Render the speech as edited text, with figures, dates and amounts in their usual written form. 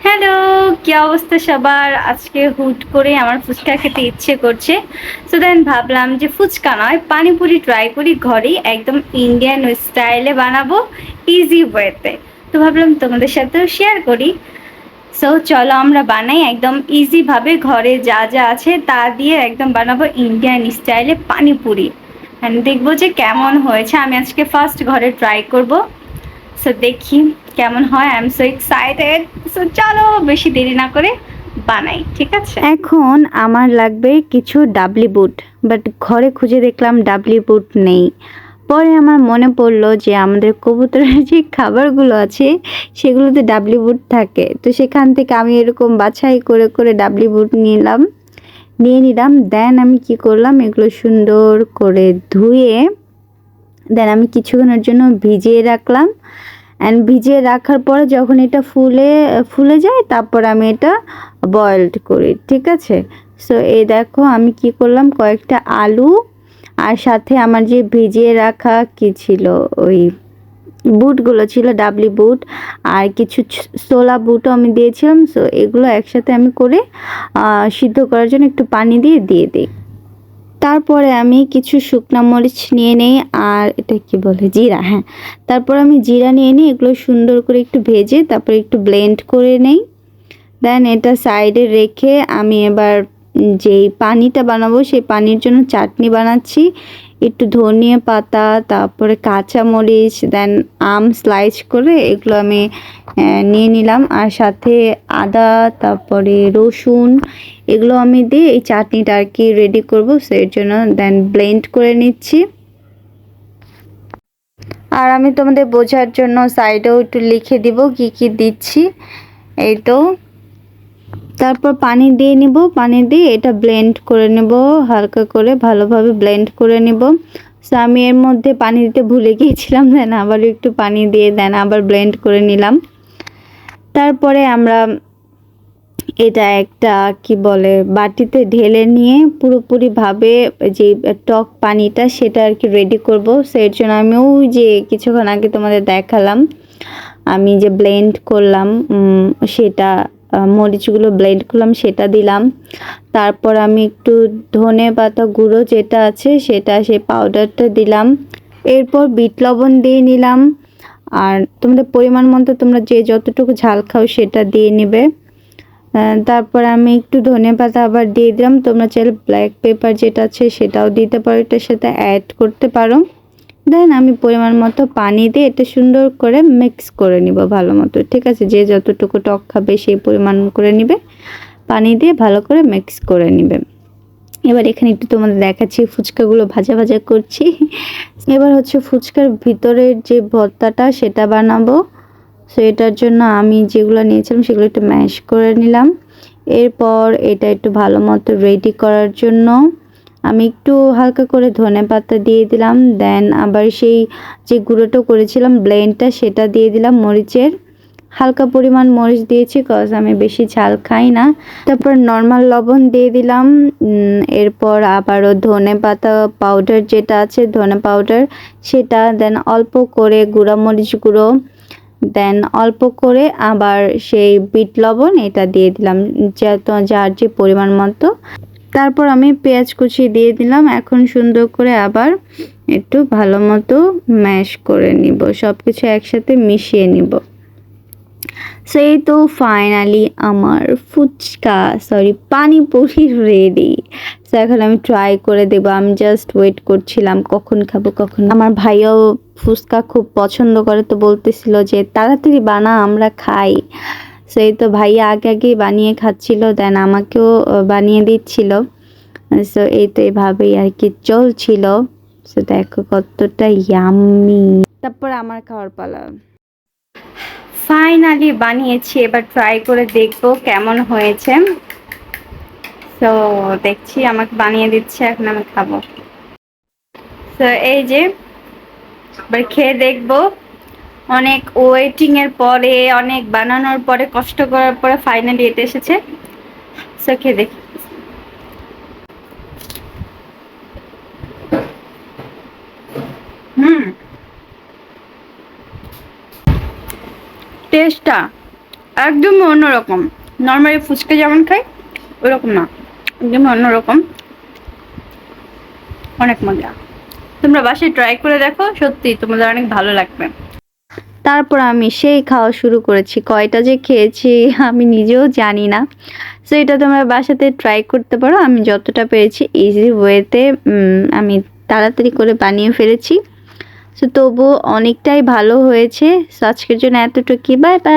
Hello, কি অবস্থা সবার? আজকে হুট করে আমার ফুচকা খেতে ইচ্ছে করছে। সো দেন ভাবলাম যে ফুচকা নয়, পানিপুরি ট্রাই করি ঘরেই একদম ইন্ডিয়ান স্টাইলে বানাবো, ইজি ওয়েতে। তো ভাবলাম তোমাদের সাথেও শেয়ার করি। সো চলো আমরা বানাই একদম ইজি ভাবে, ঘরে যা যা আছে তা দিয়ে একদম বানাবো ইন্ডিয়ান স্টাইলে পানিপুরি। অ্যান্ড দেখবো যে কেমন হয়েছে। আমি আজকে ফার্স্ট ঘরে ট্রাই করব। সো দেখি কেমন হয়। I am so excited. So চলো বেশি দেরি না করে বানাই, ঠিক আছে? এখন আমার লাগবে কিছু ডাবলি বুট, বাট ঘরে খুঁজে দেখলাম ডাবলি বুট নেই। পরে আমার মনে পড়লো যে আমাদের কবুতরের যে খাবারগুলো আছে সেগুলোতে ডাবলি বুট থাকে, তো সেখান থেকে আমি এরকম বাছাই করে করে ডাবলি বুট নিয়ে নিলাম। দেন আমি কি করলাম, এগুলো সুন্দর করে ধুয়ে দেন আমি কিছুক্ষণের জন্য ভিজিয়ে রাখলাম। অ্যান্ড ভিজিয়ে রাখার পরে যখন এটা ফুলে যায় তারপর আমি এটা বয়েলড করি, ঠিক আছে? সো এই দেখো আমি কি করলাম, কয়েকটা আলু আর সাথে আমার যে ভিজিয়ে রাখা কি ছিল, ওই বুটগুলো ছিল ডাবলি বুট, আর কিছু ছোলা বুটও আমি দিয়েছিলাম। সো এগুলো একসাথে আমি করে সিদ্ধ করার জন্য একটু পানি দিয়ে দিই। তারপরে আমি কিছু শুকনা মরিচ নিয়ে নেই, আর এটা কি বলে, জিরা, হ্যাঁ। তারপর আমি জিরা নিয়ে নিই, এগুলো সুন্দর করে একটু ভেজে তারপরে একটু ব্লেন্ড করে নেই। দেন এটা সাইডে রেখে আমি এবার যেই পানিটা বানাবো সেই পানির জন্য চাটনি বানাচ্ছি। একটু ধনিয়া পাতা, তারপরে কাঁচা মরিচ, দেন আম স্লাইস করে এগুলো আমি নিয়ে নিলাম, আর সাথে আদা, তারপরে রসুন, এগুলো আমি দিয়ে এই চাটনিটা আর কি রেডি করবো। সো এর জন্য দেন ব্লেন্ড করে নিচ্ছি। আর আমি তোমাদের বোঝার জন্য সাইডেও একটু লিখে দিব কি কি দিচ্ছি। এই তো, তারপর পানি দিয়ে নিব, পানি দিয়ে এটা ব্লেন্ড করে নেব, হালকা করে ভালোভাবে ব্লেন্ড করে নিব। সো আমি এর মধ্যে পানি দিতে ভুলে গিয়েছিলাম, দেন আবার একটু পানি দিয়ে দেন আবার ব্লেন্ড করে নিলাম। তারপরে আমরা এটা একটা কি বলে বাটিতে ঢেলে নিয়ে পুরোপুরিভাবে যে টক পানিটা সেটা আর কি রেডি করব। সেই জন্য আমি ওই যে কিছুক্ষণ আগে তোমাদের দেখালাম আমি যে ব্লেন্ড করলাম সেটা, মরিচগুলো ব্লেন্ড করলাম সেটা দিলাম। তারপর আমি একটু ধনে পাতা গুঁড়ো যেটা আছে সেটা, সেই পাউডারটা দিলাম। এরপর বিট লবণ দিয়ে নিলাম, আর তোমাদের পরিমাণ মতো তোমরা যে যতটুকু ঝাল খাও সেটা দিয়ে নেবে। তারপর আমি একটু ধনেপাতা আবার দিয়ে দিলাম। তোমরা চাইলে ব্ল্যাক পেপার যেটা আছে সেটাও দিতে পারো, এটার সাথে অ্যাড করতে পারো। দেন আমি পরিমাণ মতো পানি দিয়ে এটা সুন্দর করে মিক্স করে নিব ভালো মতো, ঠিক আছে? যে যতটুকু টক খাবে সেই পরিমাণ করে নিবে, পানি দিয়ে ভালো করে মিক্স করে নিবে। এবার এখানে একটু তোমাদের দেখাচ্ছি ফুচকাগুলো ভাজা ভাজা করছি। এবার হচ্ছে ফুচকার ভিতরের যে ভর্তাটা সেটা বানাবো। সো এটার জন্য আমি যেগুলো নিয়েছিলাম সেগুলো একটু ম্যাশ করে নিলাম। এরপর এটা একটু ভালো মতো রেডি করার জন্য আমি একটু হালকা করে ধনেপাতা দিয়ে দিলাম। দেন আবার সেই যে গুঁড়োটা করেছিলাম ব্লেন্ডটা সেটা দিয়ে দিলাম, মরিচের হালকা পরিমাণ মরিচ দিয়েছি, কজ আমি বেশি ঝাল খাই না। তারপর নর্মাল লবণ দিয়ে দিলাম। এরপর আবারও ধনে পাতা পাউডার যেটা আছে, ধনে পাউডার সেটা, দেন অল্প করে গুঁড়া মরিচ গুঁড়ো, দেন অল্প করে আবার সেই বিট লবণ এটা দিয়ে দিলাম, যার যে পরিমাণ মতো। তারপর আমি পেঁয়াজ কুচি দিয়ে দিলাম। এখন সুন্দর করে আবার একটু ভালো মতো ম্যাশ করে নিব, সব কিছু একসাথে মিশিয়ে নিব। সেই তো ফাইনালি আমার পানিপুরি রেডি। তো এখন আমি ট্রাই করে দেবো। আমি জাস্ট ওয়েট করছিলাম কখন খাবো কখন। আমার ভাইও ফুচকা খুব পছন্দ করে, তো বলতেছিল যে তাড়াতাড়ি বানা আমরা খাই। সেই তো ভাইয়া আগে আগেই বানিয়ে খাচ্ছিল, দেন আমাকেও বানিয়ে দিচ্ছিল। সো এই তো এভাবেই আর কি চলছিল। সো দেখো কতটা ইয়াম্মি। তারপর আমার খাওয়ার পালা। ফাইনালি বানিয়েছি, এবার ট্রাই করে দেখবো কেমন হয়েছে। তো দেখছি আমাকে বানিয়ে দিচ্ছে, এখন আমি খাবো। তো এই যে এবার খেয়ে দেখবো। অনেক ওয়েটিং এর পরে, অনেক বানানোর পরে, কষ্ট করার পরে ফাইনালি এটা এসেছে। তো খেয়ে দেখি। টেস্টটা একদম অন্যরকম। নর্মালি ফুচকা যেমন খাই ওরকম না, একদম অন্যরকম, অনেক মজা। তোমরা বাসায় ট্রাই করে দেখো, সত্যি তোমাদের অনেক ভালো লাগবে। তারপর আমি সেই খাওয়া শুরু করেছি, কয়টা যে খেয়েছি আমি নিজেও জানি না। সো এটা তোমরা বাসাতে ট্রাই করতে পারো। আমি যতটা পেরেছি ইজি ওয়েতে আমি তাড়াতাড়ি করে বানিয়ে ফেলেছি। সো তবুও অনেকটাই ভালো হয়েছে। সো আজকের জন্য এতটুকুই, বাই বাই।